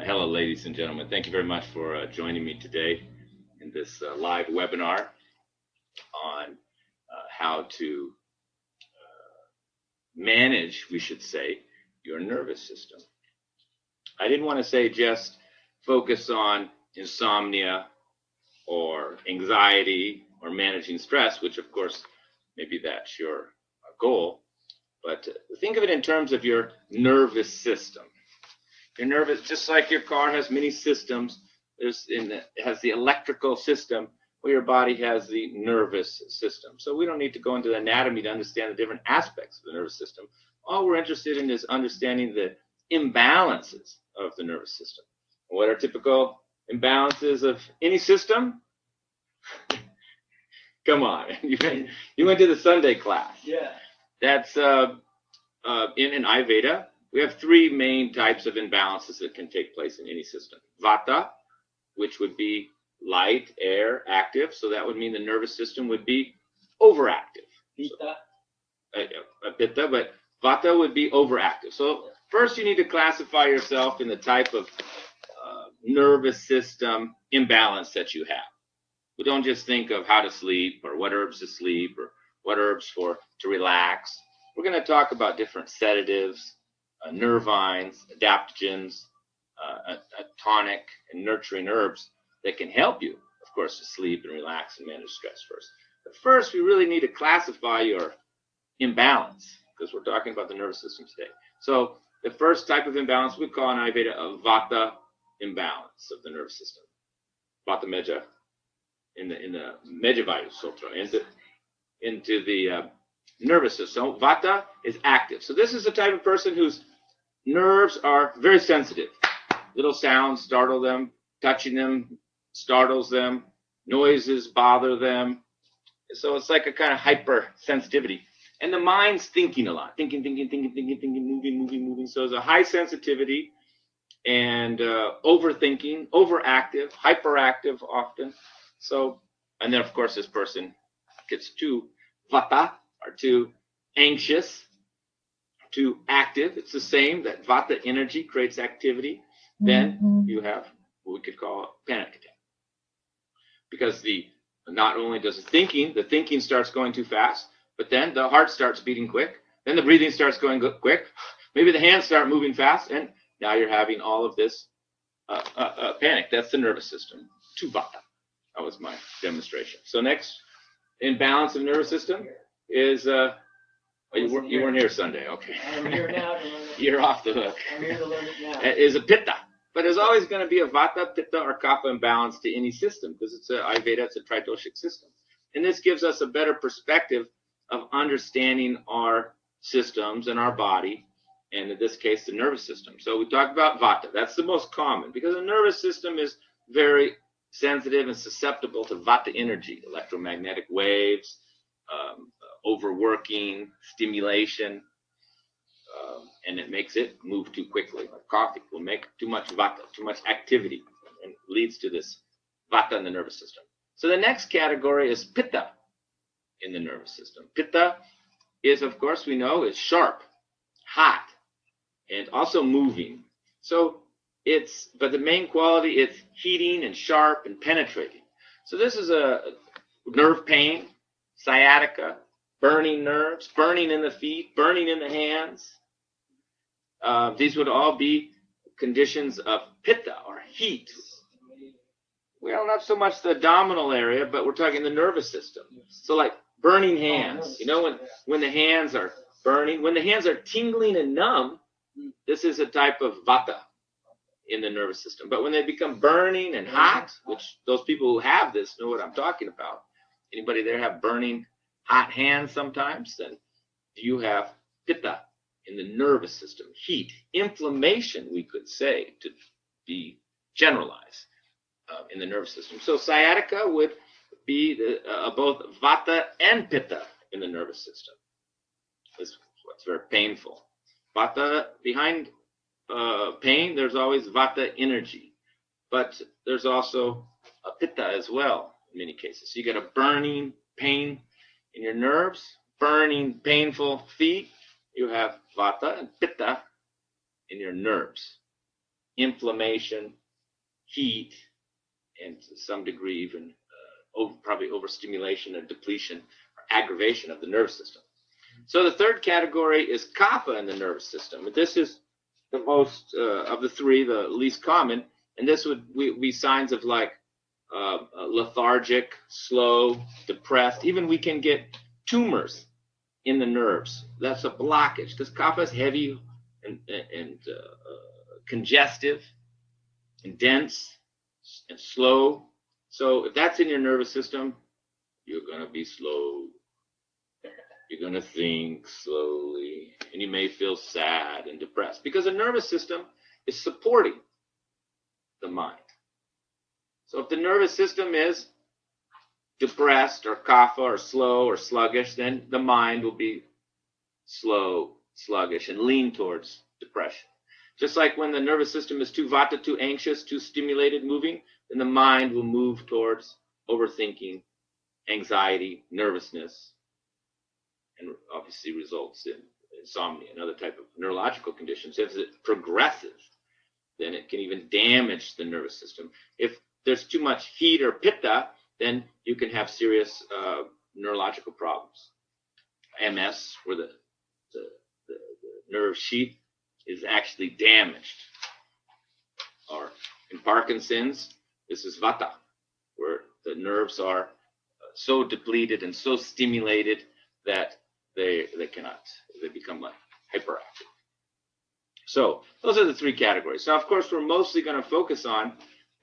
Hello, ladies and gentlemen. Thank you very much for joining me today in this live webinar on how to manage, we should say, your nervous system. I didn't want to say just focus on insomnia or anxiety or managing stress, which of course, maybe that's your goal, but think of it in terms of your nervous system. Your nervous, just like your car has many systems, it has the electrical system, where your body has the nervous system. So we don't need to go into the anatomy to understand the different aspects of the nervous system. All we're interested in is understanding the imbalances of the nervous system. What are typical imbalances of any system? Come on, you went to the Sunday class. Yeah. That's in Ayurveda. We have three main types of imbalances that can take place in any system. Vata, which would be light, air, active. So that would mean the nervous system would be overactive. Pitta. Pitta, but Vata would be overactive. So first you need to classify yourself in the type of nervous system imbalance that you have. We don't just think of how to sleep or what herbs to sleep or what herbs to relax. We're going to talk about different sedatives, nervines, adaptogens, a tonic, and nurturing herbs that can help you, of course, to sleep and relax and manage stress first. But first, we really need to classify your imbalance because we're talking about the nervous system today. So the first type of imbalance we call in Ayurveda a Vata imbalance of the nervous system. Vata Meja in the Mejavayu Sutra into the nervous system. So Vata is active. So this is the type of person whose nerves are very sensitive. Little sounds startle them, touching them startles them, noises bother them. So it's like a kind of hypersensitivity. And the mind's thinking a lot, thinking, moving. So there's a high sensitivity and overthinking, overactive, hyperactive often. So, and then of course this person gets too Vata or too anxious, too active. It's the same, that Vata energy creates activity. Then you have what we could call a panic attack. Because not only does the thinking starts going too fast, but then the heart starts beating quick, then the breathing starts going quick, maybe the hands start moving fast, and now you're having all of this panic. That's the nervous system, to Vata. That was my demonstration. So next, imbalance of nervous system is... you weren't here Sunday, okay. I'm here now. You're off the hook. I'm here to learn it now. Is a Pitta. But there's always going to be a Vata, Pitta, or Kapha imbalance to any system because it's Ayurveda, it's a tridoshic system. And this gives us a better perspective of understanding our systems and our body, and in this case, the nervous system. So we talk about Vata. That's the most common because the nervous system is very sensitive and susceptible to Vata energy, electromagnetic waves, overworking, stimulation, and it makes it move too quickly. Like coffee will make too much Vata, too much activity, and leads to this Vata in the nervous system. So the next category is Pitta in the nervous system. Pitta is, of course, we know, is sharp, hot, and also moving. So but the main quality is heating and sharp and penetrating. So this is a nerve pain, sciatica, burning nerves, burning in the feet, burning in the hands. These would all be conditions of Pitta or heat. Well, not so much the abdominal area, but we're talking the nervous system. So like burning hands, when the hands are burning, when the hands are tingling and numb, this is a type of Vata in the nervous system. But when they become burning and hot, which those people who have this know what I'm talking about. Anybody there have burning hot hands sometimes? Then you have Pitta in the nervous system, heat, inflammation, we could say, to be generalized in the nervous system. So sciatica would be both Vata and Pitta in the nervous system. This is what's very painful. Vata, behind pain, there's always Vata energy, but there's also a Pitta as well in many cases. So you get a burning pain in your nerves, burning, painful feet. You have Vata and Pitta in your nerves. inflammation, heat, and to some degree even probably overstimulation and depletion or aggravation of the nervous system. So the third category is kapha in the nervous system. This is the most of the three, the least common, and this would be signs of like lethargic, slow, depressed. Even we can get tumors in the nerves. That's a blockage because kapha is heavy and congestive and dense and slow. So if that's in your nervous system, you're going to be slow. You're going to think slowly, and you may feel sad and depressed because the nervous system is supporting the mind. So if the nervous system is depressed or kapha or slow or sluggish, then the mind will be slow, sluggish, and lean towards depression. Just like when the nervous system is too vata, too anxious, too stimulated, moving, then the mind will move towards overthinking, anxiety, nervousness, and obviously results in insomnia and other type of neurological conditions. If it progresses, then it can even damage the nervous system. If there's too much heat or pitta, then you can have serious neurological problems. MS, where the nerve sheath is actually damaged. Or in Parkinson's, this is vata, where the nerves are so depleted and so stimulated that they become like hyperactive. So those are the three categories. Now, of course, we're mostly going to focus on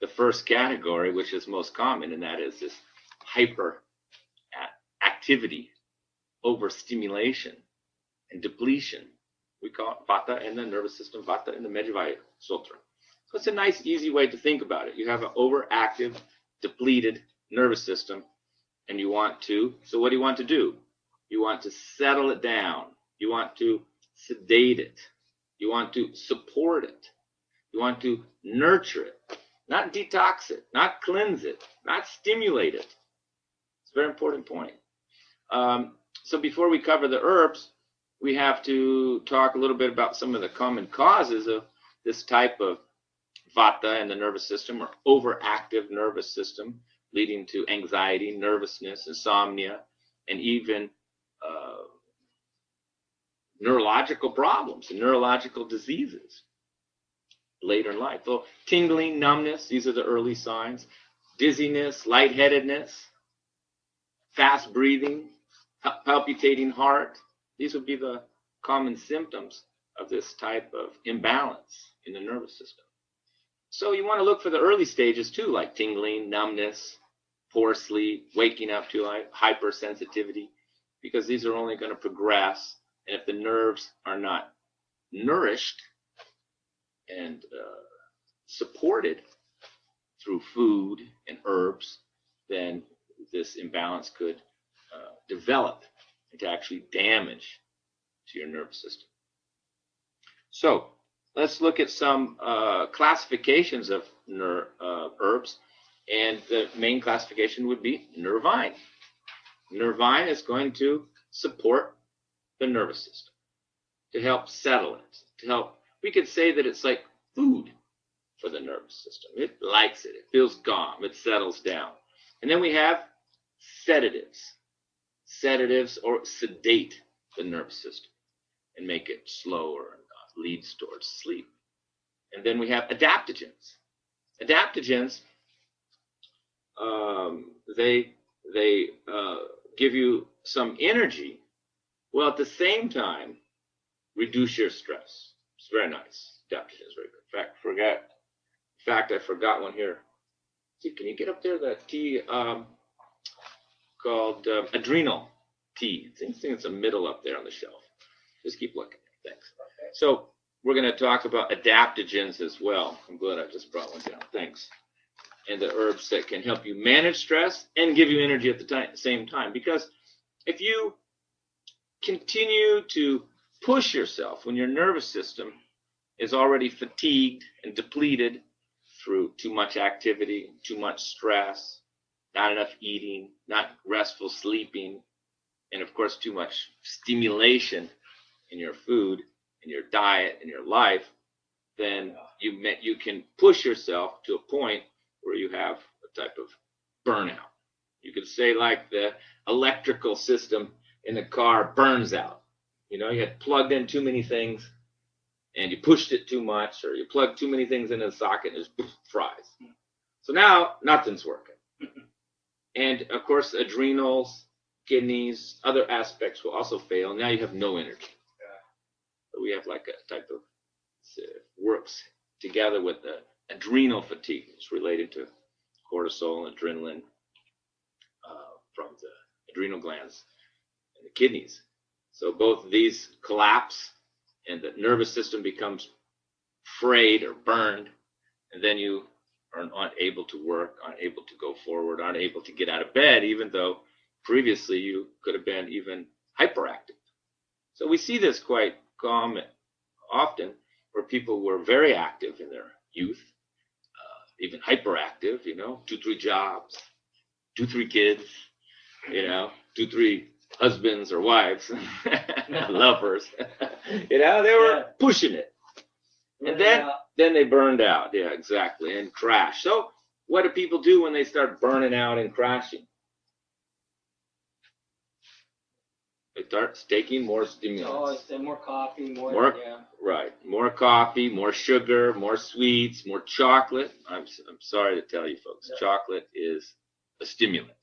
the first category, which is most common, and that is this hyper activity, overstimulation, and depletion. We call it vata in the nervous system, vata in the Ojai Sutra. So it's a nice, easy way to think about it. You have an overactive, depleted nervous system, and you want to, so what do you want to do? You want to settle it down. You want to sedate it. You want to support it. You want to nurture it, not detox it, not cleanse it, not stimulate it. It's a very important point. So before we cover the herbs, we have to talk a little bit about some of the common causes of this type of vata in the nervous system, or overactive nervous system, leading to anxiety, nervousness, insomnia, and even neurological problems and neurological diseases later in life. So tingling, numbness, these are the early signs. Dizziness, lightheadedness, fast breathing, palpitating heart. These would be the common symptoms of this type of imbalance in the nervous system. So you want to look for the early stages too, like tingling, numbness, poor sleep, waking up to hypersensitivity, because these are only going to progress. And if the nerves are not nourished and supported through food and herbs, then this imbalance could develop into actually damage to your nervous system. So let's look at some classifications of herbs, and the main classification would be nervine. Nervine is going to support the nervous system, to help settle it, to help, we could say that it's like food for the nervous system. It likes it, it feels calm, it settles down. And then we have sedatives. Sedatives or sedate the nervous system and make it slower and leads towards sleep. And then we have adaptogens. Adaptogens, they give you some energy, while at the same time reduce your stress. It's very nice. Adaptogens, very good. In fact, I forgot one here. See, can you get up there that tea called adrenal tea? I think it's a middle up there on the shelf. Just keep looking. Thanks. So we're going to talk about adaptogens as well. I'm glad I just brought one down. Thanks. And the herbs that can help you manage stress and give you energy at the same time. Because if you continue to push yourself when your nervous system is already fatigued and depleted through too much activity, too much stress, not enough eating, not restful sleeping, and of course too much stimulation in your food, in your diet, in your life, then you can push yourself to a point where you have a type of burnout. You could say like the electrical system in the car burns out. You know, you had plugged in too many things and you pushed it too much, or you plugged too many things into the socket and it just fries. So now nothing's working. And of course, adrenals, kidneys, other aspects will also fail. Now you have no energy. So we have like a type of works together with the adrenal fatigue. It's related to cortisol and adrenaline from the adrenal glands and the kidneys. So both of these collapse and the nervous system becomes frayed or burned, and then you are unable to work, unable to go forward, unable to get out of bed, even though previously you could have been even hyperactive. So we see this quite common often, where people were very active in their youth, even hyperactive, you know, 2-3 jobs, 2-3 kids, you know, 2-3 husbands or wives, lovers, you know, they were pushing it. And then they burned out. Yeah, exactly. And crashed. So what do people do when they start burning out and crashing? They start taking more stimulants. Oh, more coffee, Right. More coffee, more sugar, more sweets, more chocolate. I'm sorry to tell you folks, chocolate is a stimulant.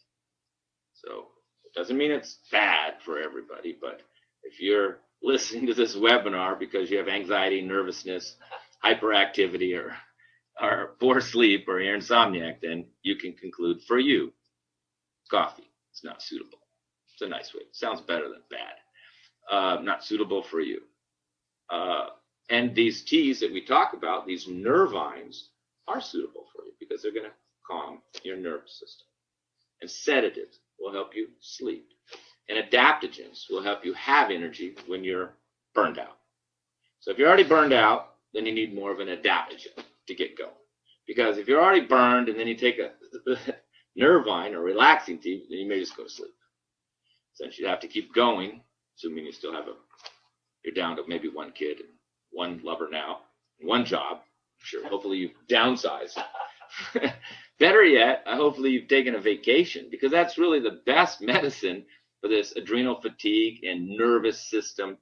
So it doesn't mean it's bad for everybody, but if you're listening to this webinar because you have anxiety, nervousness, hyperactivity, or poor sleep, or you're insomniac, then you can conclude for you, coffee is not suitable. It's a nice way. It sounds better than bad. Not suitable for you. And these teas that we talk about, these nervines, are suitable for you because they're going to calm your nervous system. And sedatives will help you sleep. And adaptogens will help you have energy when you're burned out. So if you're already burned out, then you need more of an adaptogen to get going. Because if you're already burned and then you take a nervine or relaxing tea, then you may just go to sleep. Since you have to keep going, assuming you still have you're down to maybe 1 kid and 1 lover now, 1 job. Sure, hopefully you've downsized. Better yet, hopefully you've taken a vacation, because that's really the best medicine for this adrenal fatigue and nervous system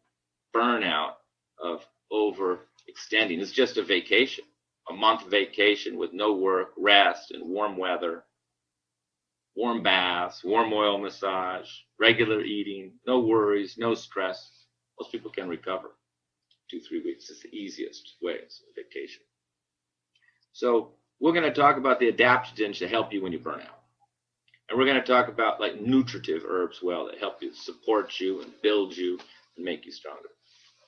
burnout of overextending. It's just a vacation, a month vacation with no work, rest, and warm weather, warm baths, warm oil massage, regular eating, no worries, no stress. Most people can recover 2-3 weeks. It's the easiest way. It's a vacation. So we're going to talk about the adaptogens to help you when you burn out. And we're going to talk about like nutritive herbs well that help you support you and build you and make you stronger.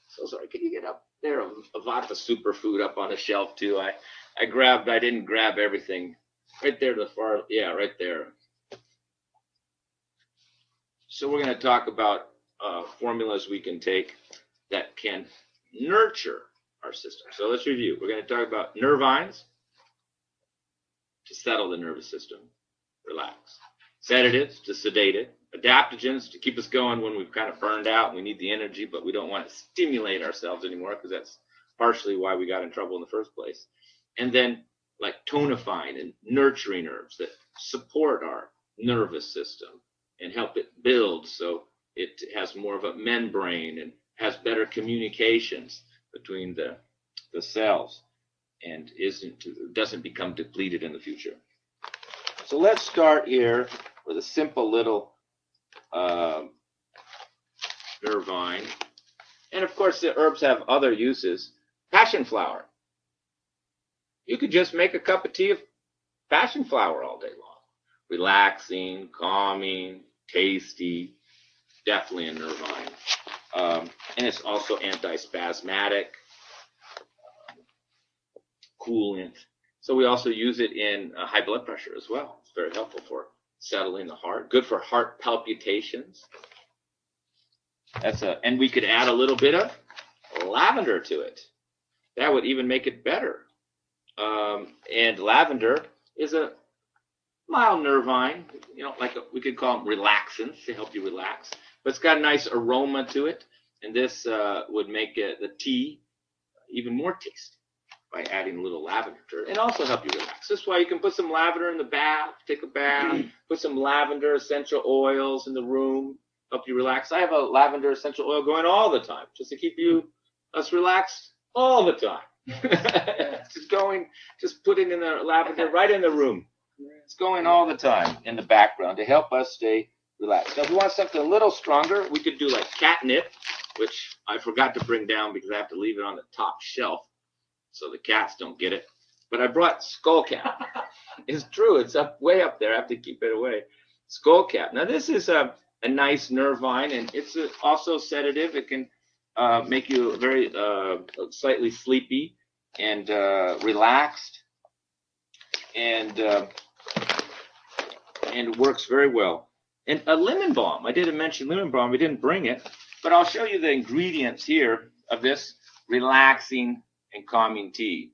So sorry, can you get up there? A Vata superfood up on the shelf too. I didn't grab everything. Right there to the far, yeah, right there. So we're going to talk about formulas we can take that can nurture our system. So let's review. We're going to talk about nervines to settle the nervous system, relax. Sedatives to sedate it. Adaptogens to keep us going when we've kind of burned out and we need the energy, but we don't want to stimulate ourselves anymore, because that's partially why we got in trouble in the first place. And then like tonifying and nurturing herbs that support our nervous system and help it build so it has more of a membrane and has better communications between the cells and doesn't become depleted in the future. So let's start here with a simple little nervine. And of course the herbs have other uses. Passionflower. You could just make a cup of tea of passionflower all day long. Relaxing, calming, tasty, definitely a nervine. And it's also antispasmodic, coolant. So we also use it in high blood pressure as well. It's very helpful for settling the heart. Good for heart palpitations. And we could add a little bit of lavender to it. That would even make it better. And lavender is a mild nervine, you know, we could call them relaxants to help you relax. But it's got a nice aroma to it, and this would make the tea even more tasty. by adding a little lavender to it, and also help you relax. This way you can put some lavender in the bath, take a bath, put some lavender essential oils in the room, help you relax. I have a lavender essential oil going all the time just to keep us relaxed all the time. Just putting in the lavender right in the room. It's going all the time in the background to help us stay relaxed. Now, if you want something a little stronger, we could do like catnip, which I forgot to bring down because I have to leave it on the top shelf so the cats don't get it. But I brought skullcap. It's true. It's way up there. I have to keep it away. Skullcap. Now, this is a nice nervine, and it's also sedative. It can make you very slightly sleepy and relaxed, and works very well. And a lemon balm. I didn't mention lemon balm. We didn't bring it, but I'll show you the ingredients here of this relaxing and calming tea.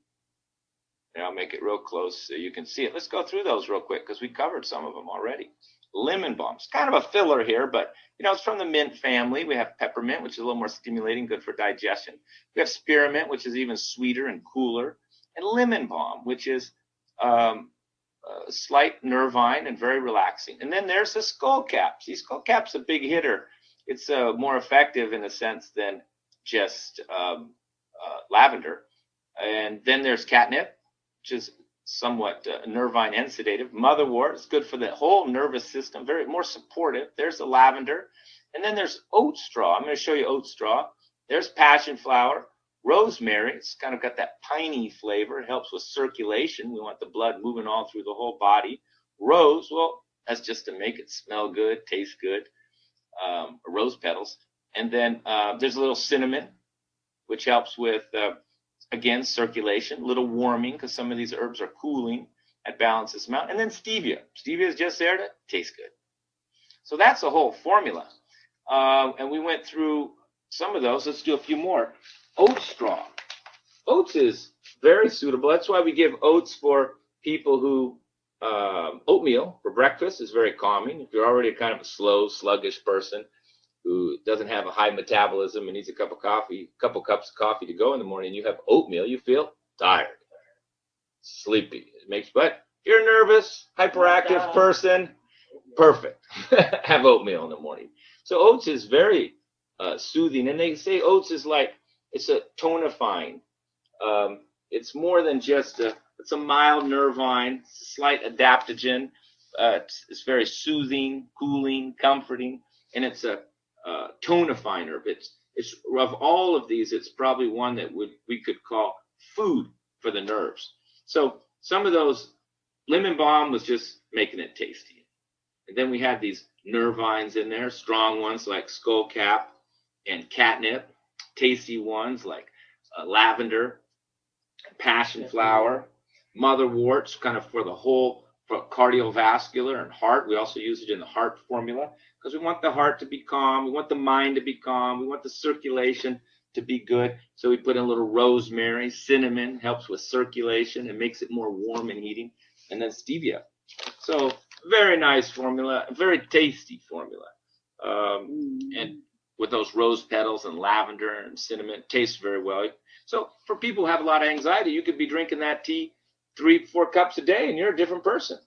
And I'll make it real close so you can see it. Let's go through those real quick because we covered some of them already. Lemon balm. It's kind of a filler here, but it's from the mint family. We have peppermint, which is a little more stimulating, good for digestion. We have spearmint, which is even sweeter and cooler, and lemon balm, which is slight nervine and very relaxing. And then there's the skullcap. See, skullcap's a big hitter. It's more effective in a sense than just lavender. And then there's catnip, which is somewhat nervine and sedative. Motherwort is good for the whole nervous system, very more supportive. There's the lavender. And then there's oat straw. I'm going to show you oat straw. There's passionflower. Rosemary, it's kind of got that piney flavor. It helps with circulation. We want the blood moving all through the whole body. Rose, well, that's just to make it smell good, taste good. Rose petals. And then there's a little cinnamon, which helps with, again, circulation, a little warming because some of these herbs are cooling. That balances them out. And then stevia. Stevia is just there to taste good. So that's the whole formula. And we went through some of those. Let's do a few more. Oat straw. Oats is very suitable. That's why we give oats for people who, oatmeal for breakfast is very calming. If you're already kind of a slow, sluggish person who doesn't have a high metabolism and needs a couple cups of coffee to go in the morning, you have oatmeal, you feel tired, sleepy. But if you're a nervous, hyperactive person, perfect. Have oatmeal in the morning. So oats is very soothing. And they say oats is like, it's a tonifying. It's more than just it's a mild nervine, it's a slight adaptogen. It's very soothing, cooling, comforting, and it's a tonifying herb. It's of all of these, it's probably one that we could call food for the nerves. So some of those, lemon balm was just making it tasty. And then we had these nervines in there, strong ones like skullcap and catnip, tasty ones like lavender, passionflower, motherwort, kind of for the whole for cardiovascular and heart. We also use it in the heart formula because we want the heart to be calm. We want the mind to be calm. We want the circulation to be good. So we put in a little rosemary, cinnamon, helps with circulation. It makes it more warm and heating. And then stevia. So very nice formula, very tasty formula. And with those rose petals and lavender and cinnamon, it tastes very well. So for people who have a lot of anxiety, you could be drinking that tea 3-4 cups a day and you're a different person.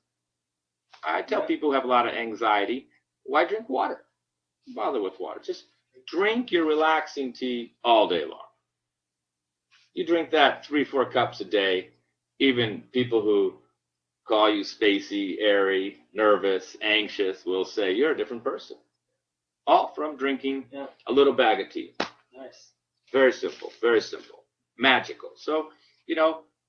I tell people who have a lot of anxiety, why drink water? Bother with water. Just drink your relaxing tea all day long. You drink that 3-4 cups a day. Even people who call you spacey, airy, nervous, anxious will say you're a different person. All from drinking a little bag of tea. Nice. Very simple, magical. So,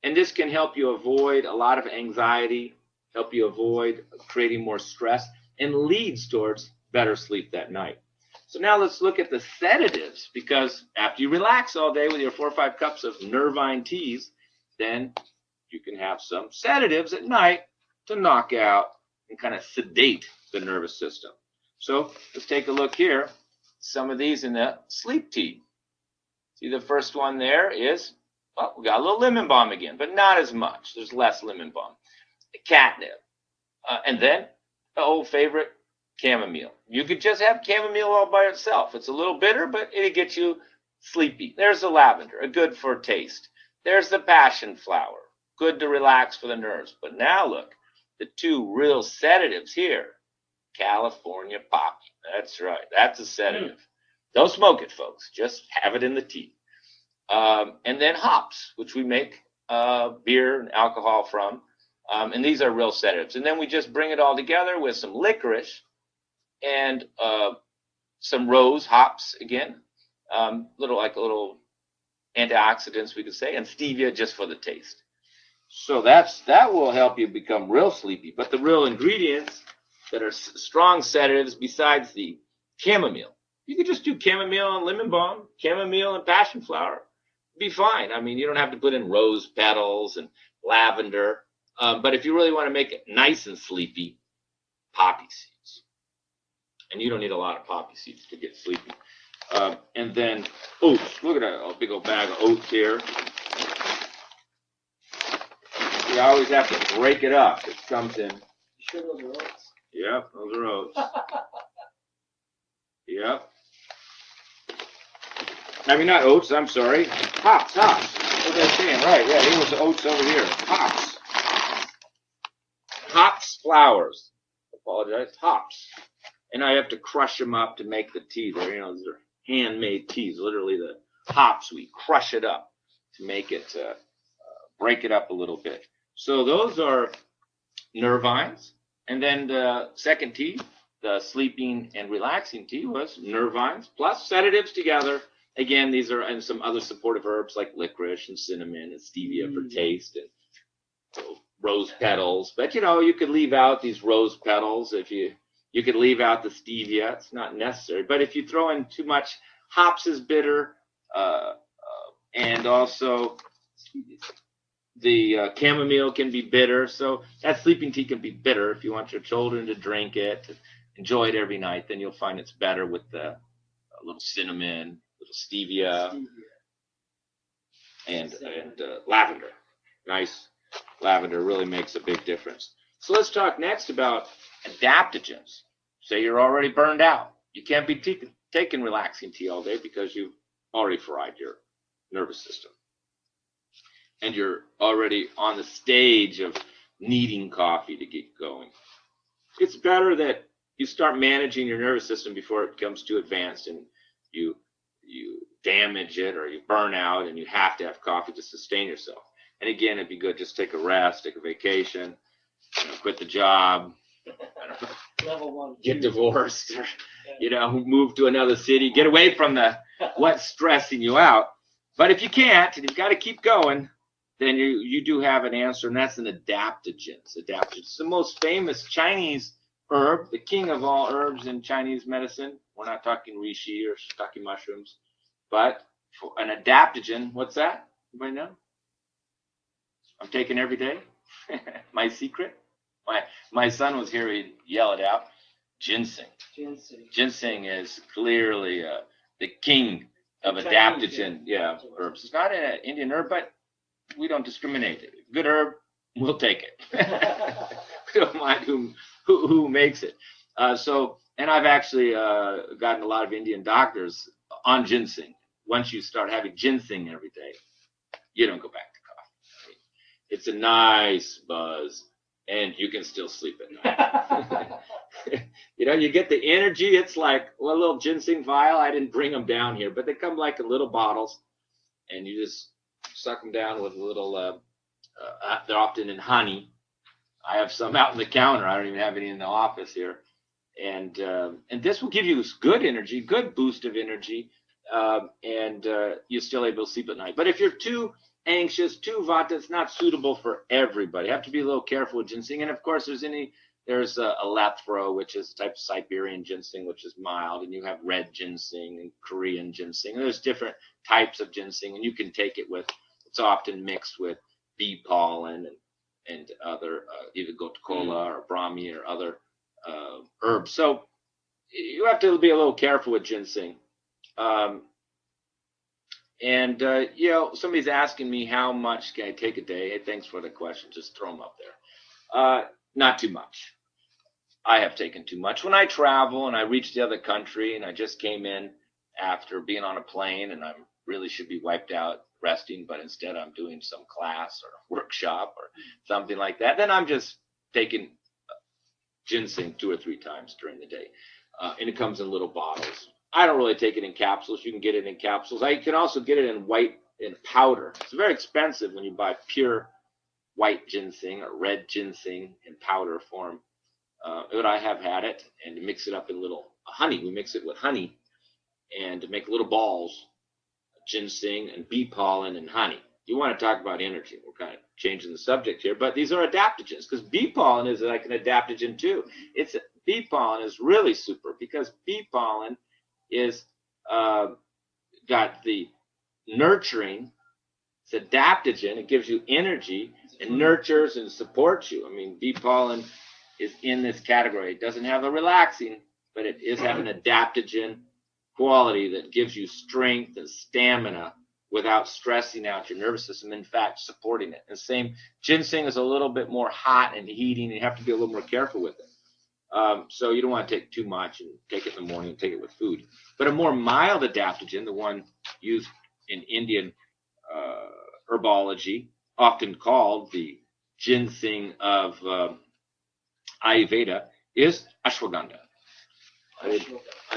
and this can help you avoid a lot of anxiety, help you avoid creating more stress, and leads towards better sleep that night. So now let's look at the sedatives, because after you relax all day with your 4 or 5 cups of nervine teas, then you can have some sedatives at night to knock out and kind of sedate the nervous system. So let's take a look here. Some of these in the sleep tea. See, the first one there is, well, we got a little lemon balm again, but not as much. There's less lemon balm. Catnip. And then the old favorite, chamomile. You could just have chamomile all by itself. It's a little bitter, but it'll get you sleepy. There's the lavender, a good for taste. There's the passionflower, good to relax for the nerves. But now look, the two real sedatives here. California poppy. That's right. That's a sedative. Don't smoke it, folks. Just have it in the tea. And then hops, which we make beer and alcohol from. And these are real sedatives. And then we just bring it all together with some licorice and some rose hops again, little antioxidants, we could say, and stevia just for the taste. So that will help you become real sleepy. But the real ingredients that are strong sedatives besides the chamomile, you could just do chamomile and lemon balm, chamomile and passionflower, be fine. I mean, you don't have to put in rose petals and lavender. But if you really want to make it nice and sleepy, poppy seeds. And you don't need a lot of poppy seeds to get sleepy. And then oats. Look at that, a big old bag of oats here. You always have to break it up. It comes in. You sure those are oats? Yep, those are oats. Yep. I mean, not oats, I'm sorry. Hops. What was I saying? Right, yeah, here was the oats over here. Hops. Hops flowers. Apologize. Hops. And I have to crush them up to make the tea there. You know, these are handmade teas. Literally the hops, we crush it up to make it, break it up a little bit. So those are nervines. And then the second tea, the sleeping and relaxing tea, was nervines plus sedatives together. Again, these are and some other supportive herbs like licorice and cinnamon and stevia for taste and rose petals. But you know, you could leave out these rose petals if you could leave out the stevia. It's not necessary. But if you throw in too much, hops is bitter, and also the chamomile can be bitter. So that sleeping tea can be bitter. If you want your children to drink it, to enjoy it every night, then you'll find it's better with the little cinnamon, little stevia, and lavender. Nice lavender really makes a big difference. So let's talk next about adaptogens. Say you're already burned out. You can't be taking relaxing tea all day because you've already fried your nervous system. And you're already on the stage of needing coffee to get going. It's better that you start managing your nervous system before it becomes too advanced and you damage it or you burn out and you have to have coffee to sustain yourself. And again, it'd be good just take a rest, take a vacation, quit the job, Level 1, get divorced, or, move to another city, get away from what's stressing you out. But if you can't and you've got to keep going, then you do have an answer, and that's an adaptogen. It's the most famous Chinese herb, the king of all herbs in Chinese medicine. We're not talking reishi or shiitake mushrooms, but for an adaptogen, what's that? Anybody know? I'm taking every day. My secret. My son was here. He'd yell it out. Ginseng. Ginseng is clearly the king of adaptogen. Yeah, herbs. It's not an Indian herb, but we don't discriminate. Good herb, we'll take it. We don't mind who makes it. And I've actually gotten a lot of Indian doctors on ginseng. Once you start having ginseng every day, you don't go back to coffee. I mean, it's a nice buzz, and you can still sleep at night. You get the energy. It's like a little ginseng vial. I didn't bring them down here, but they come like in little bottles, and you just suck them down with a little, they're often in honey. I have some out on the counter. I don't even have any in the office here. And this will give you good energy, good boost of energy, and you're still able to sleep at night. But if you're too anxious, too vata, it's not suitable for everybody. You have to be a little careful with ginseng. And of course, there's a Alephro, which is a type of Siberian ginseng, which is mild, and you have red ginseng and Korean ginseng. And there's different types of ginseng, and you can take it with, it's often mixed with bee pollen and other, either gotu-kola or brahmi or other herbs. So you have to be a little careful with ginseng. Somebody's asking me how much can I take a day. Hey, thanks for the question. Just throw them up there. Not too much. I have taken too much. When I travel and I reach the other country and I just came in after being on a plane and I really should be wiped out resting, but instead I'm doing some class or workshop or something like that, then I'm just taking ginseng 2 or 3 times during the day. And it comes in little bottles. I don't really take it in capsules. You can get it in capsules. I can also get it in powder. It's very expensive when you buy pure white ginseng or red ginseng in powder form. But I have had it, and mix it up in little honey. We mix it with honey and to make little balls, ginseng and bee pollen and honey. You want to talk about energy. We're kind of changing the subject here, but these are adaptogens because bee pollen is like an adaptogen too. Bee pollen is really super because bee pollen is got the nurturing. It's adaptogen. It gives you energy and nurtures and supports you. I mean, bee pollen is in this category. It doesn't have a relaxing, but it is have an adaptogen quality that gives you strength and stamina without stressing out your nervous system, in fact, supporting it. And same, ginseng is a little bit more hot and heating, and you have to be a little more careful with it. So you don't want to take too much and take it in the morning and take it with food. But a more mild adaptogen, the one used in Indian herbology, often called the ginseng of Ayurveda, is ashwagandha. I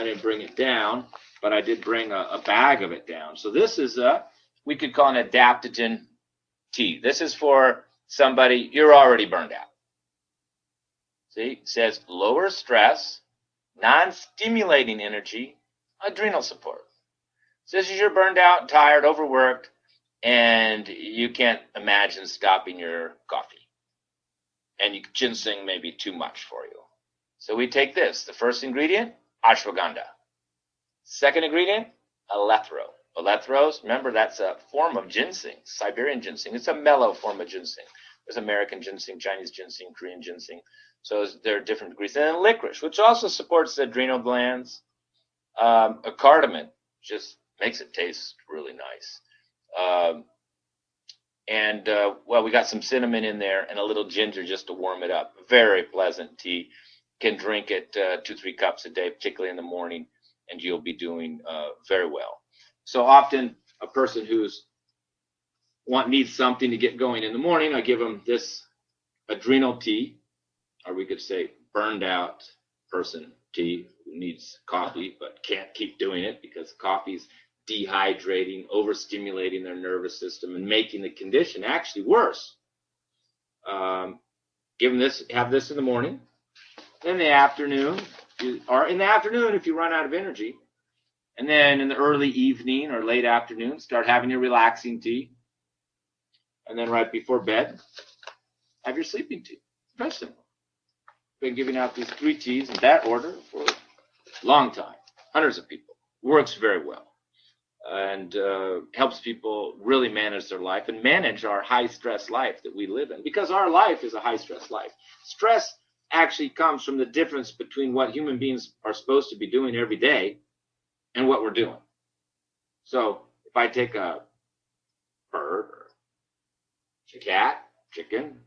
didn't bring it down, but I did bring a bag of it down. So this is we could call an adaptogen tea. This is for somebody, you're already burned out. See, it says lower stress, non-stimulating energy, adrenal support. So this is you're burned out, tired, overworked, and you can't imagine stopping your coffee. And ginseng may be too much for you. So we take this. The first ingredient, ashwagandha. Second ingredient, alethro. Alethros, remember that's a form of ginseng, Siberian ginseng. It's a mellow form of ginseng. There's American ginseng, Chinese ginseng, Korean ginseng. So there are different degrees. And then licorice, which also supports the adrenal glands. A cardamom just makes it taste really nice. Well, we got some cinnamon in there and a little ginger just to warm it up. Very pleasant tea. Can drink it 2-3 cups a day, particularly in the morning, and you'll be doing very well. So often a person who's needs something to get going in the morning, I give them this adrenal tea, or we could say burned out person tea who needs coffee but can't keep doing it because coffee's dehydrating, overstimulating their nervous system and making the condition actually worse. Give them this, have this in the morning. In the afternoon, if you run out of energy, and then in the early evening or late afternoon, start having your relaxing tea. And then right before bed, have your sleeping tea. Very simple. Been giving out these 3 teas in that order for a long time. Hundreds of people. Works very well. And helps people really manage their life and manage our high-stress life that we live in. Because our life is a high-stress life. Stress actually comes from the difference between what human beings are supposed to be doing every day and what we're doing. So if I take a bird or a cat, chicken,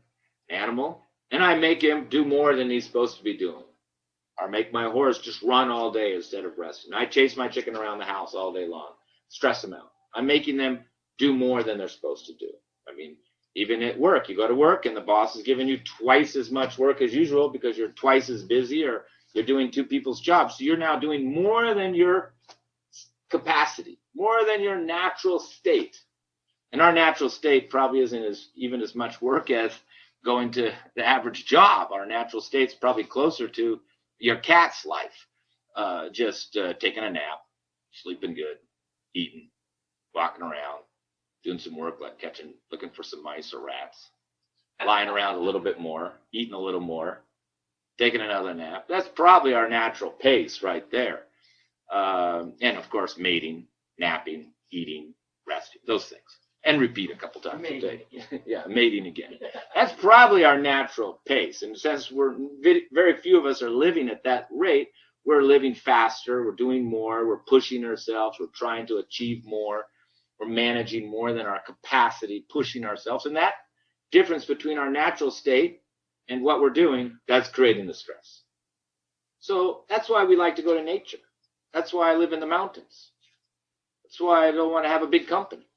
animal, and I make him do more than he's supposed to be doing, or make my horse just run all day instead of resting, I chase my chicken around the house all day long, stress them out. I'm making them do more than they're supposed to do. I mean, even at work, you go to work and the boss is giving you twice as much work as usual because you're twice as busy or you're doing 2 people's jobs. So you're now doing more than your capacity, more than your natural state. And our natural state probably isn't even as much work as going to the average job. Our natural state's probably closer to your cat's life. Just taking a nap, sleeping good, eating, walking around, doing some work like looking for some mice or rats, lying around a little bit more, eating a little more, taking another nap. That's probably our natural pace right there. And of course, mating, napping, eating, resting, those things. And repeat a couple times a day. Yeah, mating again. That's probably our natural pace. And since very few of us are living at that rate, we're living faster, we're doing more, we're pushing ourselves, we're trying to achieve more. We're managing more than our capacity, pushing ourselves. And that difference between our natural state and what we're doing, that's creating the stress. So that's why we like to go to nature. That's why I live in the mountains. That's why I don't want to have a big company.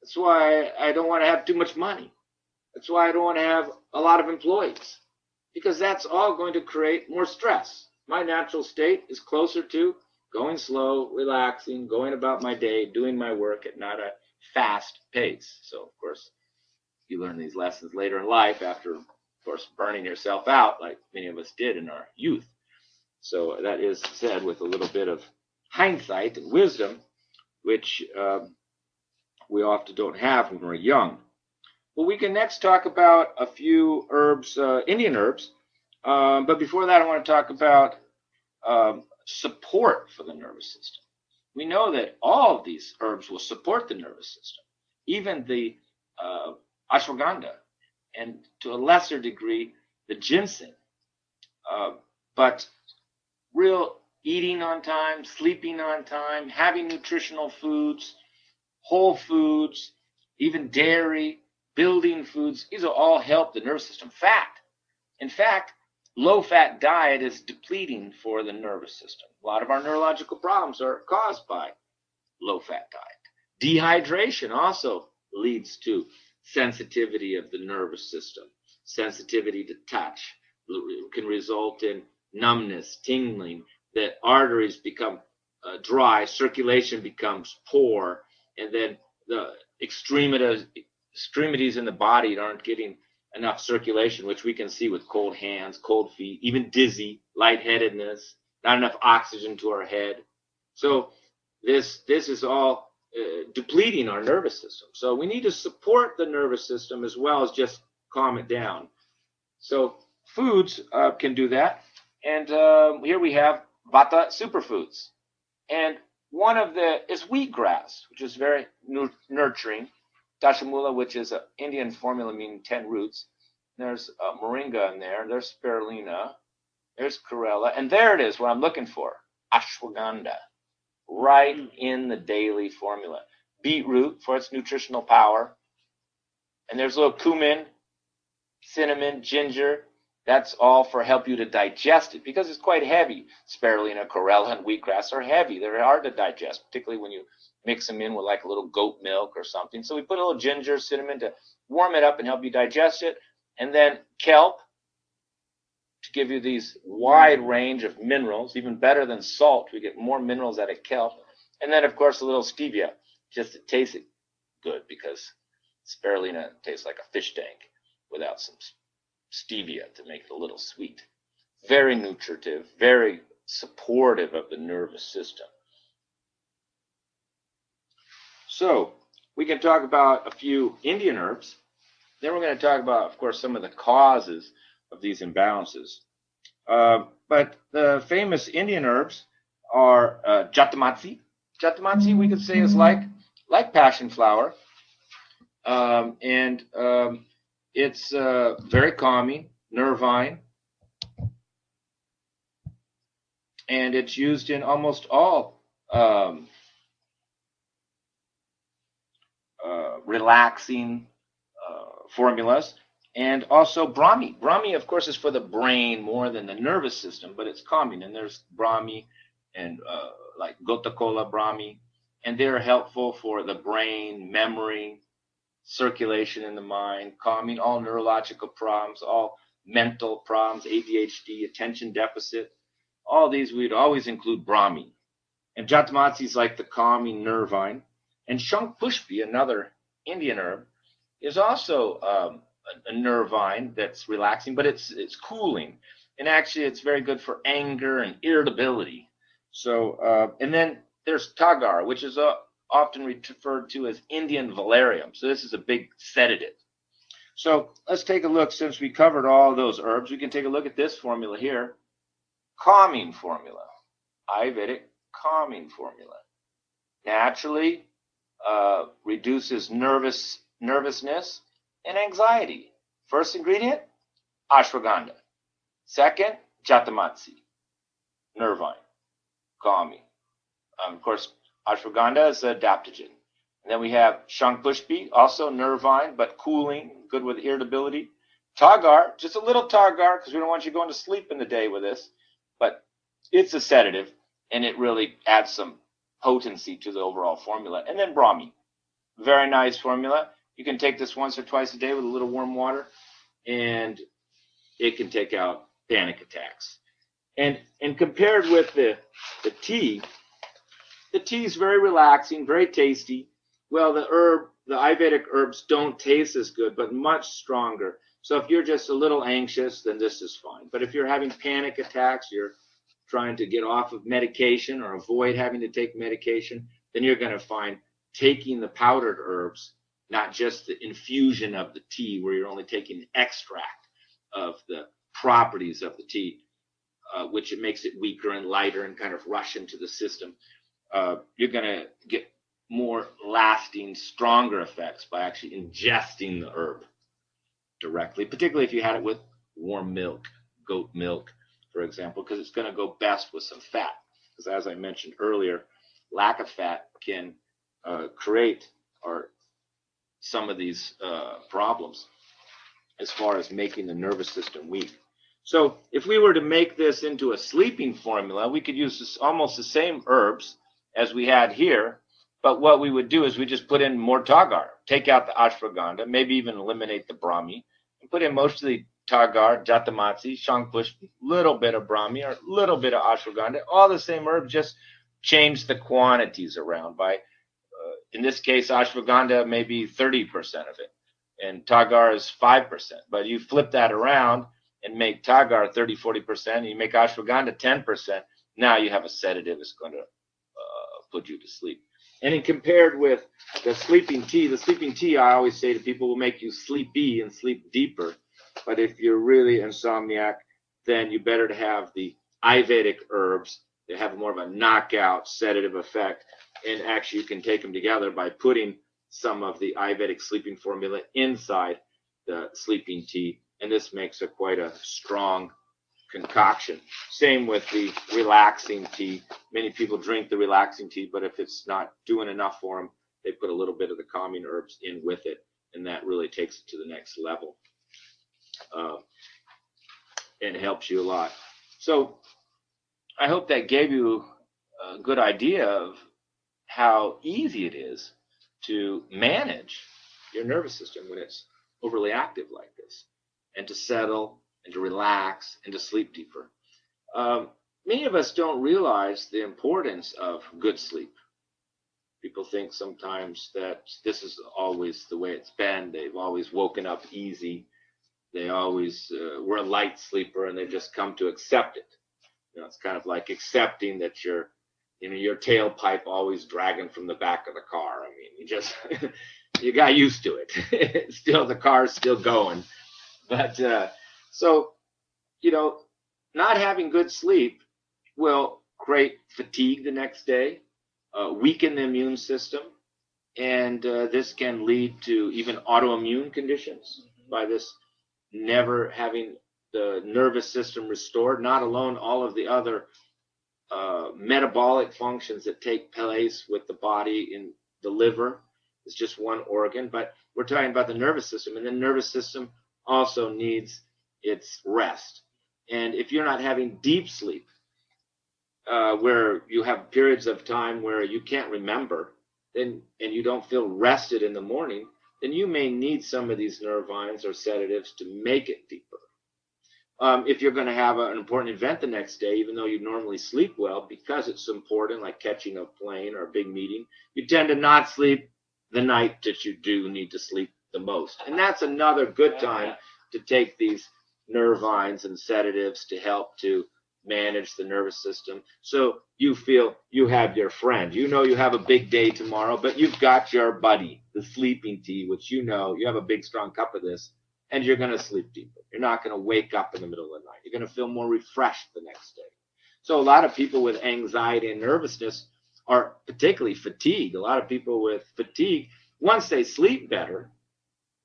That's why I don't want to have too much money. That's why I don't want to have a lot of employees, because that's all going to create more stress. My natural state is closer to going slow, relaxing, going about my day, doing my work at not a fast pace. So, of course, you learn these lessons later in life after, of course, burning yourself out like many of us did in our youth. So that is said with a little bit of hindsight and wisdom, which we often don't have when we're young. Well, we can next talk about a few herbs, Indian herbs. But before that, I want to talk about support for the nervous system. We know that all of these herbs will support the nervous system, even the ashwagandha, and to a lesser degree, the ginseng. But real eating on time, sleeping on time, having nutritional foods, whole foods, even dairy, building foods, these will all help the nervous system. In fact, low-fat diet is depleting for the nervous system. A lot of our neurological problems are caused by low-fat diet. Dehydration also leads to sensitivity of the nervous system. Sensitivity to touch can result in numbness, tingling. The arteries become dry, circulation becomes poor, and then the extremities in the body aren't getting enough circulation, which we can see with cold hands, cold feet, even dizzy, lightheadedness, not enough oxygen to our head. So this is all depleting our nervous system. So we need to support the nervous system as well as just calm it down. So foods can do that. And here we have Vata superfoods. And one of the is wheatgrass, which is very nurturing. Dashamula, which is an Indian formula meaning 10 roots. There's moringa in there. There's spirulina. There's chlorella. And there it is, what I'm looking for. Ashwagandha. Right in the daily formula. Beetroot for its nutritional power. And there's a little cumin, cinnamon, ginger. That's all for help you to digest it because it's quite heavy. Spirulina, chlorella, and wheatgrass are heavy. They're hard to digest, particularly when you mix them in with like a little goat milk or something. So we put a little ginger, cinnamon to warm it up and help you digest it. And then kelp to give you these wide range of minerals, even better than salt. We get more minerals out of kelp. And then, of course, a little stevia just to taste it good because spirulina tastes like a fish tank without some stevia to make it a little sweet. Very nutritive, very supportive of the nervous system. So we can talk about a few Indian herbs. Then we're going to talk about, of course, some of the causes of these imbalances. But the famous Indian herbs are jatamansi. Jatamansi, we could say, is like passionflower. And it's very calming, nervine. And it's used in almost all relaxing formulas. And also brahmi. Brahmi, of course, is for the brain more than the nervous system, but it's calming. And there's brahmi and like gotakola brahmi. And they're helpful for the brain, memory, circulation in the mind, calming all neurological problems, all mental problems, ADHD, attention deficit. All these we'd always include brahmi. And jatamansi is like the calming nervine. And shankhpushpi, another Indian herb, is also a nervine that's relaxing, but it's cooling. And actually, it's very good for anger and irritability. So, and then there's tagar, which is often referred to as Indian valerian. So this is a big sedative. So let's take a look. Since we covered all those herbs, we can take a look at this formula here. Calming formula. Ayurvedic calming formula. Naturally reduces nervousness and anxiety. First ingredient, ashwagandha. Second, jatamansi, nervine, calming. Of course, ashwagandha is an adaptogen. And then we have shankhpushpi, also nervine, but cooling, good with irritability. Tagar, just a little tagar, because we don't want you going to sleep in the day with this, but it's a sedative, and it really adds some potency to the overall formula. And then brahmi. Very nice formula. You can take this once or twice a day with a little warm water, and it can take out panic attacks. And compared with the tea is very relaxing, very tasty. Well, the Ayurvedic herbs don't taste as good, but much stronger. So if you're just a little anxious, then this is fine. But if you're having panic attacks, you're trying to get off of medication or avoid having to take medication, then you're going to find taking the powdered herbs, not just the infusion of the tea where you're only taking the extract of the properties of the tea, which it makes it weaker and lighter and kind of rush into the system. You're going to get more lasting, stronger effects by actually ingesting the herb directly, particularly if you had it with warm milk, goat milk, for example, because it's going to go best with some fat. Because as I mentioned earlier, lack of fat can create some of these problems as far as making the nervous system weak. So if we were to make this into a sleeping formula, we could use almost the same herbs as we had here, but what we would do is we just put in more tagar, take out the ashwagandha, maybe even eliminate the brahmi, and put in most of the tagar, jatamansi, shankhpushpi, little bit of brahmi, or little bit of ashwagandha, all the same herbs, just change the quantities around by, in this case, ashwagandha maybe 30% of it, and tagar is 5%. But you flip that around and make tagar 30, 40%, and you make ashwagandha 10%, now you have a sedative that's going to put you to sleep. And in compared with the sleeping tea, I always say to people, will make you sleepy and sleep deeper. But if you're really insomniac, then you better to have the Ayurvedic herbs. They have more of a knockout sedative effect. And actually, you can take them together by putting some of the Ayurvedic sleeping formula inside the sleeping tea. And this makes quite a strong concoction. Same with the relaxing tea. Many people drink the relaxing tea, but if it's not doing enough for them, they put a little bit of the calming herbs in with it, and that really takes it to the next level and helps you a lot. So I hope that gave you a good idea of how easy it is to manage your nervous system when it's overly active like this, and to settle and to relax and to sleep deeper. Many of us don't realize the importance of good sleep. People think sometimes that this is always the way it's been. They've always woken up easy. They always were a light sleeper, and they've just come to accept it. It's kind of like accepting that your tailpipe always dragging from the back of the car. I mean, you just you got used to it. Still, the car's still going, but so not having good sleep will create fatigue the next day, weaken the immune system, and this can lead to even autoimmune conditions by this never having the nervous system restored, not alone all of the other metabolic functions that take place with the body. In the liver is just one organ, but we're talking about the nervous system, and the nervous system also needs its rest. And if you're not having deep sleep, where you have periods of time where you can't remember, and you don't feel rested in the morning, then you may need some of these nervines or sedatives to make it deeper. If you're going to have an important event the next day, even though you normally sleep well, because it's important, like catching a plane or a big meeting, you tend to not sleep the night that you do need to sleep the most. And that's another good time to take these nervines and sedatives to help to manage the nervous system. So you feel you have your friend. You have a big day tomorrow, but you've got your buddy, the sleeping tea, which you have a big, strong cup of this, and you're going to sleep deeper. You're not going to wake up in the middle of the night. You're going to feel more refreshed the next day. So a lot of people with anxiety and nervousness are particularly fatigued. A lot of people with fatigue, once they sleep better,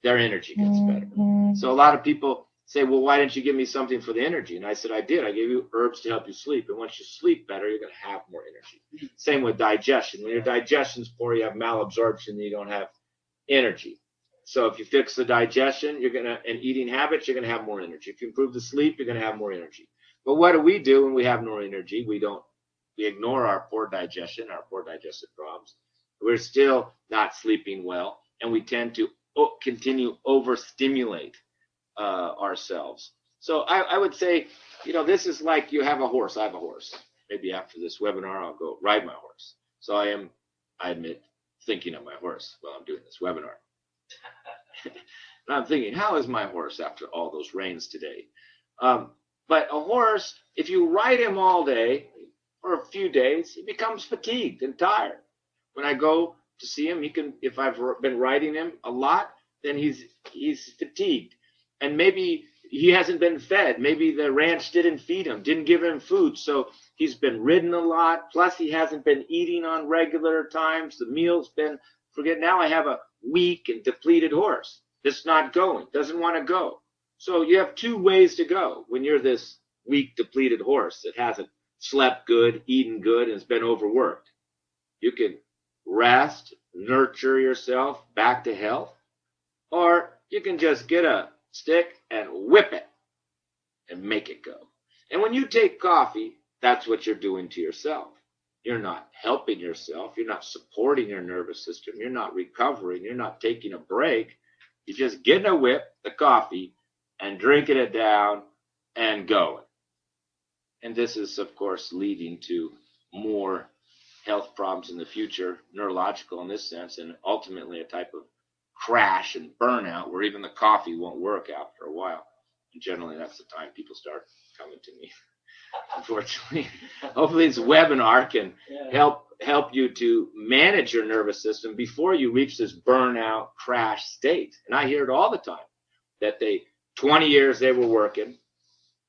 their energy gets better. So a lot of people say, well, why didn't you give me something for the energy? And I said, I did. I gave you herbs to help you sleep. And once you sleep better, you're going to have more energy. Same with digestion. When your digestion's poor, you have malabsorption, and you don't have energy. So if you fix the digestion, and eating habits, you're going to have more energy. If you improve the sleep, you're going to have more energy. But what do we do when we have no energy? We ignore our poor digestion, our poor digestive problems, We're still not sleeping well, and we tend to continue overstimulate ourselves. So I would say, this is like you have a horse. I have a horse. Maybe after this webinar, I'll go ride my horse. So I admit, thinking of my horse while I'm doing this webinar. And I'm thinking, how is my horse after all those rains today? But a horse, if you ride him all day for a few days, he becomes fatigued and tired. When I go to see him, if I've been riding him a lot, then he's fatigued. And maybe he hasn't been fed. Maybe the ranch didn't feed him, didn't give him food. So he's been ridden a lot. Plus, he hasn't been eating on regular times. The meal's been forget. Now I have a weak and depleted horse that's not going, doesn't want to go. So you have two ways to go when you're this weak, depleted horse that hasn't slept good, eaten good, and has been overworked. You can rest, nurture yourself back to health, or you can just get a stick and whip it and make it go. And when you take coffee, that's what you're doing to yourself. You're not helping yourself. You're not supporting your nervous system. You're not recovering. You're not taking a break. You're just getting a whip, the coffee, and drinking it down and going. And this is, of course, leading to more health problems in the future, neurological in this sense, and ultimately a type of crash and burnout where even the coffee won't work after a while. And generally, that's the time people start coming to me. Unfortunately, hopefully this webinar can help you to manage your nervous system before you reach this burnout crash state. And I hear it all the time that 20 years they were working,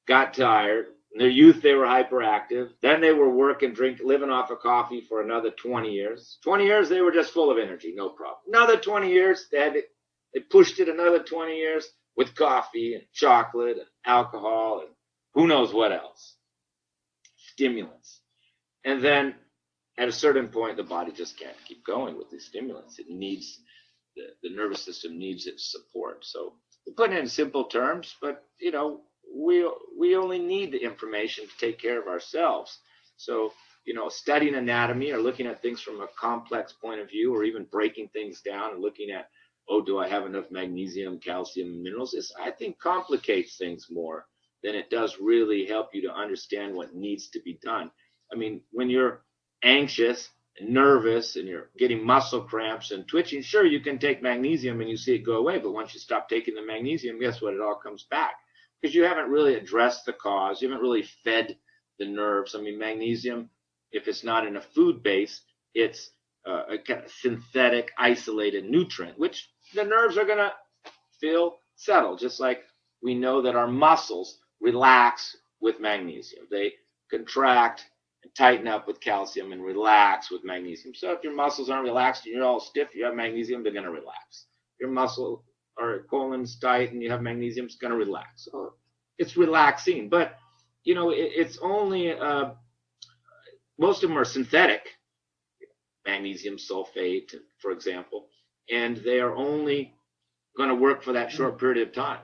got tired. In their youth, they were hyperactive. Then they were working, living off of coffee for another 20 years. 20 years, they were just full of energy, no problem. Another 20 years, they pushed it another 20 years with coffee and chocolate and alcohol and who knows what else. Stimulants. And then at a certain point, the body just can't keep going with these stimulants. It needs, the nervous system needs its support. So we put it in simple terms, but, we only need the information to take care of ourselves. So, studying anatomy or looking at things from a complex point of view, or even breaking things down and looking at, do I have enough magnesium, calcium, and minerals? This, I think, complicates things more than it does really help you to understand what needs to be done. I mean, when you're anxious and nervous and you're getting muscle cramps and twitching, sure, you can take magnesium and you see it go away. But once you stop taking the magnesium, guess what? It all comes back. Because you haven't really addressed the cause. You haven't really fed the nerves. I mean, magnesium, if it's not in a food base, it's a kind of synthetic, isolated nutrient, which the nerves are going to feel settled. Just like we know that our muscles relax with magnesium. They contract and tighten up with calcium and relax with magnesium. So if your muscles aren't relaxed and you're all stiff, you have magnesium, they're going to relax. Your muscle or colon's tight and you have magnesium, it's going to relax. So it's relaxing, but it's only most of them are synthetic, magnesium sulfate, for example, and they are only going to work for that short period of time.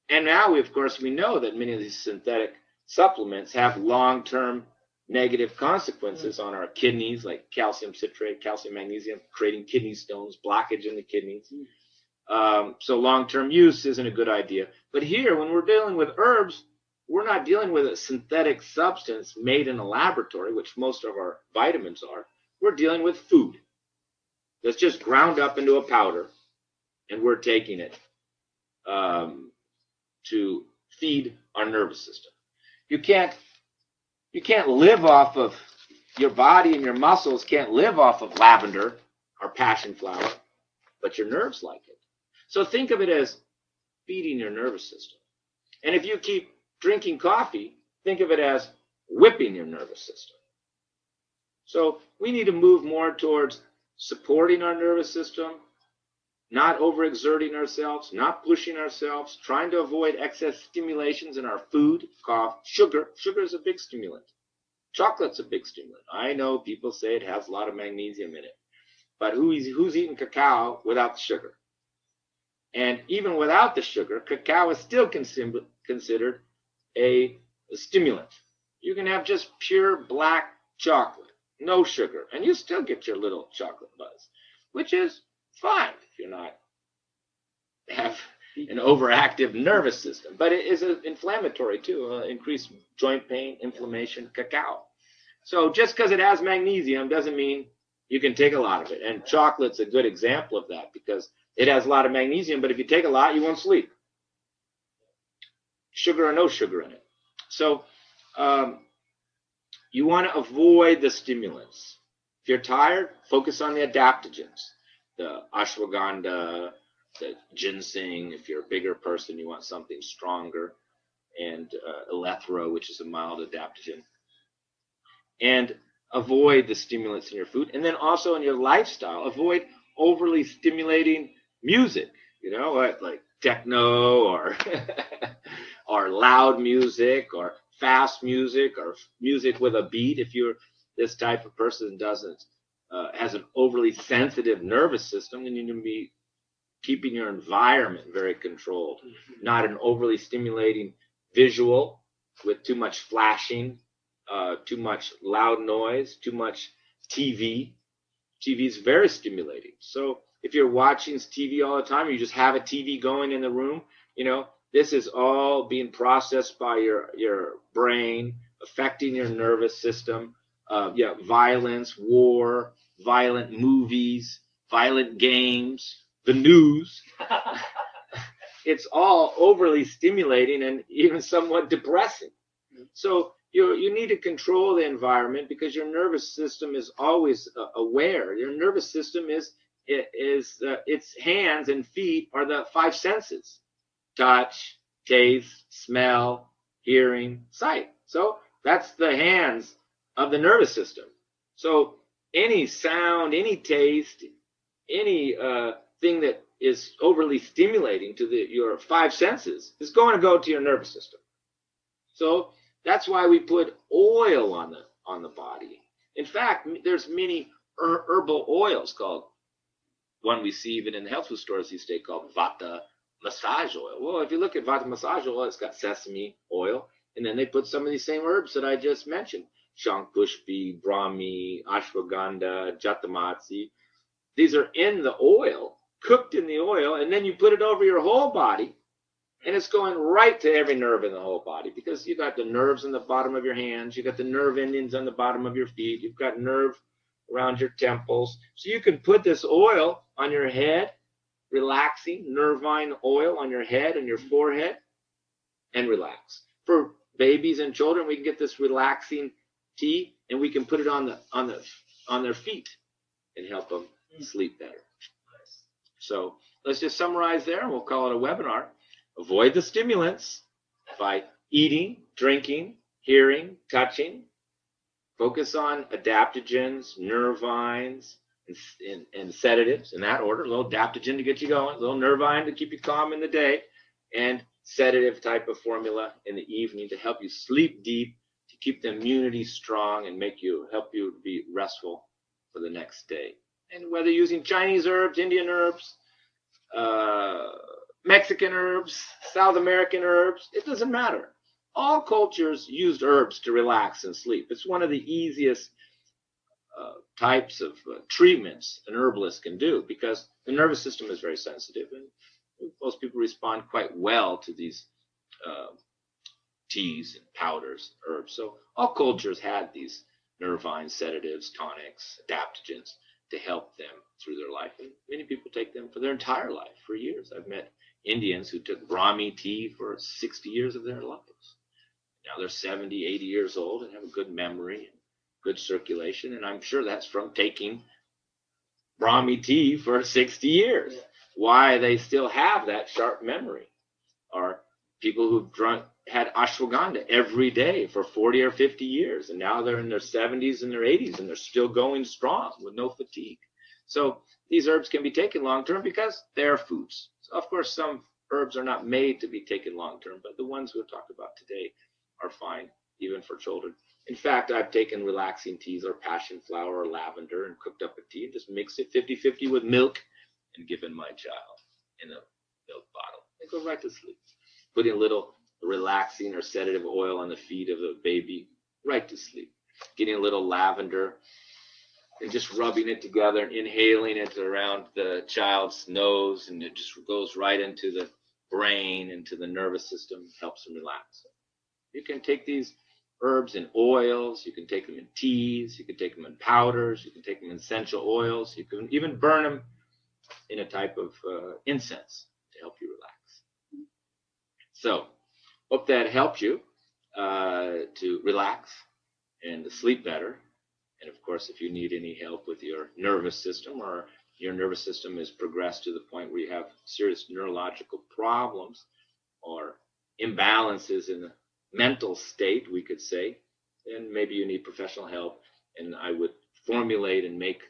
And now, of course, we know that many of these synthetic supplements have long-term negative consequences on our kidneys, like calcium citrate, calcium magnesium, creating kidney stones, blockage in the kidneys. So long-term use isn't a good idea. But here, when we're dealing with herbs, we're not dealing with a synthetic substance made in a laboratory, which most of our vitamins are. We're dealing with food that's just ground up into a powder, and we're taking it to feed our nervous system. You can't live off of, your body and your muscles can't live off of lavender or passionflower, but your nerves like it. So think of it as feeding your nervous system. And if you keep drinking coffee, think of it as whipping your nervous system. So we need to move more towards supporting our nervous system, not overexerting ourselves, not pushing ourselves, trying to avoid excess stimulations in our food, sugar. Sugar is a big stimulant. Chocolate's a big stimulant. I know people say it has a lot of magnesium in it, but who's eating cacao without the sugar? And even without the sugar, cacao is still considered a stimulant. You can have just pure black chocolate, no sugar, and you still get your little chocolate buzz, which is fine if you're not have an overactive nervous system. But it is inflammatory too, increased joint pain, inflammation, cacao. So just because it has magnesium doesn't mean you can take a lot of it. And chocolate's a good example of that because it has a lot of magnesium, but if you take a lot, you won't sleep. Sugar or no sugar in it. So you want to avoid the stimulants. If you're tired, focus on the adaptogens, the ashwagandha, the ginseng. If you're a bigger person, you want something stronger, and elethro, which is a mild adaptogen. And avoid the stimulants in your food. And then also in your lifestyle, avoid overly stimulating music, like techno or or loud music or fast music or music with a beat. If you're this type of person doesn't has an overly sensitive nervous system, then you need to be keeping your environment very controlled, not an overly stimulating visual with too much flashing, too much loud noise, too much TV. TV is very stimulating. So if you're watching TV all the time, or you just have a TV going in the room, this is all being processed by your brain, affecting your nervous system. Violence, war, violent movies, violent games, the news. It's all overly stimulating and even somewhat depressing. So you need to control the environment because your nervous system is always aware. Your nervous system is its hands and feet are the five senses: touch, taste, smell, hearing, sight. So that's the hands of the nervous system. So any sound, any taste, any thing that is overly stimulating to your five senses is going to go to your nervous system. So that's why we put oil on the body. In fact, there's many herbal oils called, one we see even in the health food stores these days, called Vata massage oil. Well, if you look at Vata massage oil, it's got sesame oil, and then they put some of these same herbs that I just mentioned: shankhpushpi, brahmi, ashwagandha, jatamansi. These are in the oil, cooked in the oil, and then you put it over your whole body, and it's going right to every nerve in the whole body, because you got the nerves in the bottom of your hands, you got the nerve endings on the bottom of your feet, you've got nerve around your temples. So you can put this oil on your head, relaxing nervine oil on your head and your forehead, and relax. For babies and children, we can get this relaxing tea, and we can put it on their feet and help them sleep better. So let's just summarize there, and we'll call it a webinar. Avoid the stimulants by eating, drinking, hearing, touching. Focus on adaptogens, nervines, and sedatives in that order. A little adaptogen to get you going, a little nervine to keep you calm in the day, and sedative type of formula in the evening to help you sleep deep, to keep the immunity strong and help you be restful for the next day. And whether using Chinese herbs, Indian herbs, Mexican herbs, South American herbs, it doesn't matter. All cultures used herbs to relax and sleep. It's one of the easiest types of treatments an herbalist can do, because the nervous system is very sensitive, and most people respond quite well to these teas and powders, herbs. So all cultures had these nervine sedatives, tonics, adaptogens to help them through their life. And many people take them for their entire life, for years. I've met Indians who took brahmi tea for 60 years of their lives. Now they're 70, 80 years old and have a good memory and good circulation. And I'm sure that's from taking brahmi tea for 60 years. Why they still have that sharp memory are people who've had ashwagandha every day for 40 or 50 years, and now they're in their 70s and their 80s, and they're still going strong with no fatigue. So these herbs can be taken long-term because they're foods. So of course, some herbs are not made to be taken long-term, but the ones we'll talk about today are fine, even for children. In fact, I've taken relaxing teas or passionflower or lavender and cooked up a tea and just mixed it 50-50 with milk and given my child in a milk bottle. They go right to sleep. Putting a little relaxing or sedative oil on the feet of the baby, right to sleep. Getting a little lavender and just rubbing it together and inhaling it around the child's nose, and it just goes right into the brain, into the nervous system, helps them relax. You can take these herbs in oils, you can take them in teas, you can take them in powders, you can take them in essential oils, you can even burn them in a type of incense to help you relax. So, hope that helped you to relax and to sleep better. And of course, if you need any help with your nervous system, or your nervous system has progressed to the point where you have serious neurological problems or imbalances in the mental state, we could say, then maybe you need professional help. And I would formulate and make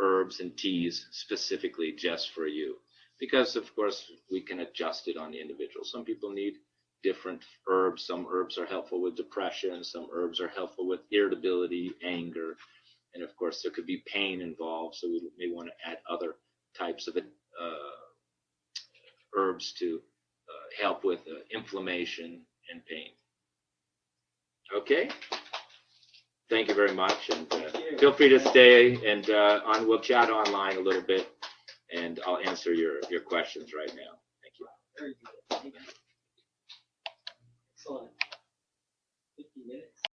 herbs and teas specifically just for you. Because, of course, we can adjust it on the individual. Some people need different herbs. Some herbs are helpful with depression. Some herbs are helpful with irritability, anger. And, of course, there could be pain involved. So we may want to add other types of herbs to help with inflammation and pain. Okay? Thank you very much. And feel free to stay, and we'll chat online a little bit, and I'll answer your questions right now. Thank you. Very good.